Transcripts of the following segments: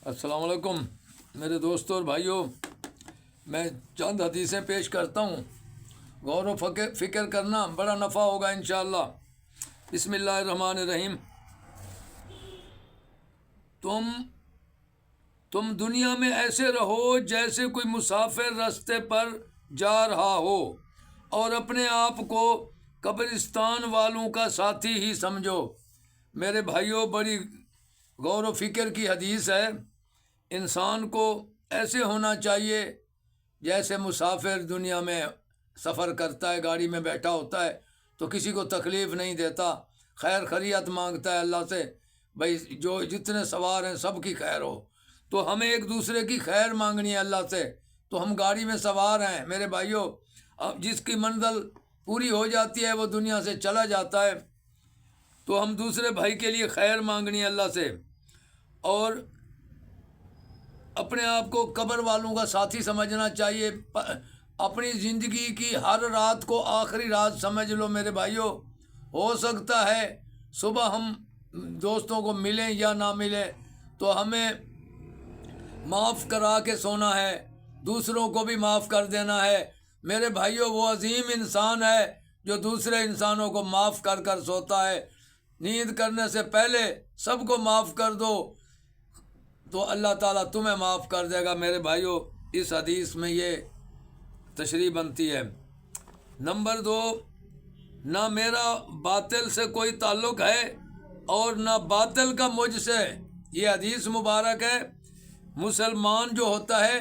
السلام علیکم میرے دوستوں اور بھائیوں، میں چند حدیثیں پیش کرتا ہوں۔ غور و فکر کرنا، بڑا نفع ہوگا انشاءاللہ۔ بسم اللہ الرحمن الرحیم۔ تم دنیا میں ایسے رہو جیسے کوئی مسافر راستے پر جا رہا ہو، اور اپنے آپ کو قبرستان والوں کا ساتھی ہی سمجھو۔ میرے بھائیوں، بڑی غور و فکر کی حدیث ہے۔ انسان کو ایسے ہونا چاہیے جیسے مسافر دنیا میں سفر کرتا ہے، گاڑی میں بیٹھا ہوتا ہے تو کسی کو تکلیف نہیں دیتا، خیر خیریت مانگتا ہے اللہ سے، بھائی جو جتنے سوار ہیں سب کی خیر ہو۔ تو ہمیں ایک دوسرے کی خیر مانگنی ہے اللہ سے۔ تو ہم گاڑی میں سوار ہیں میرے بھائیوں، اب جس کی منزل پوری ہو جاتی ہے وہ دنیا سے چلا جاتا ہے، تو ہم دوسرے بھائی کے لیے خیر مانگنی ہے اللہ سے، اور اپنے آپ کو قبر والوں کا ساتھی سمجھنا چاہیے۔ اپنی زندگی کی ہر رات کو آخری رات سمجھ لو میرے بھائیوں۔ ہو سکتا ہے صبح ہم دوستوں کو ملیں یا نہ ملیں، تو ہمیں معاف کرا کے سونا ہے، دوسروں کو بھی معاف کر دینا ہے۔ میرے بھائیوں، وہ عظیم انسان ہے جو دوسرے انسانوں کو معاف کر کر سوتا ہے۔ نیند کرنے سے پہلے سب کو معاف کر دو تو اللہ تعالیٰ تمہیں معاف کر دے گا۔ میرے بھائیوں، اس حدیث میں یہ تشریح بنتی ہے۔ نمبر 2، نہ میرا باطل سے کوئی تعلق ہے اور نہ باطل کا مجھ سے۔ یہ حدیث مبارک ہے۔ مسلمان جو ہوتا ہے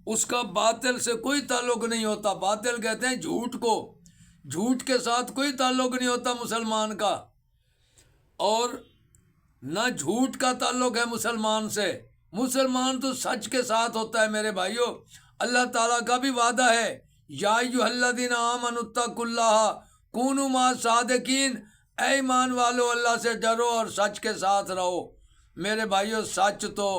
اس کا باطل سے کوئی تعلق نہیں ہوتا۔ باطل کہتے ہیں جھوٹ کو، جھوٹ کے ساتھ کوئی تعلق نہیں ہوتا مسلمان کا، اور نہ جھوٹ کا تعلق ہے مسلمان سے۔ مسلمان تو سچ کے ساتھ ہوتا ہے میرے بھائیوں۔ اللہ تعالیٰ کا بھی وعدہ ہے، یا ایھا الذین آمنوا اتقوا اللہ کونوا مع الصادقین، اے ایمان والو اللہ سے ڈرو اور سچ کے ساتھ رہو۔ میرے بھائیوں، سچ تو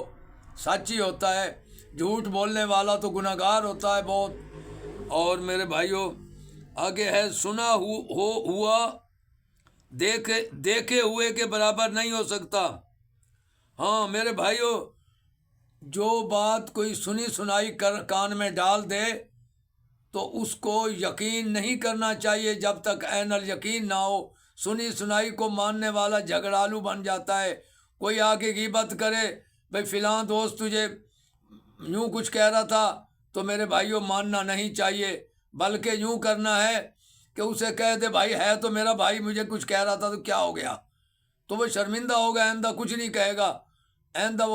سچ ہی ہوتا ہے، جھوٹ بولنے والا تو گناہگار ہوتا ہے بہت۔ اور میرے بھائیوں، آگے ہے، سنا ہوا دیکھے ہوئے کے برابر نہیں ہو سکتا۔ ہاں میرے بھائیوں، جو بات کوئی سنی سنائی کان میں ڈال دے تو اس کو یقین نہیں کرنا چاہیے جب تک عین الیقین نہ ہو۔ سنی سنائی کو ماننے والا جھگڑالو بن جاتا ہے۔ کوئی آگے غیبت کرے، بھائی فلاں دوست تجھے یوں کچھ کہہ رہا تھا، تو میرے بھائیوں ماننا نہیں چاہیے، بلکہ یوں کرنا ہے کہ اسے کہہ دے، بھائی ہے تو میرا بھائی، مجھے کچھ کہہ رہا تھا تو کیا ہو گیا، تو وہ شرمندہ ہوگا، آئندہ کچھ نہیں کہے گا، آئندہ وہ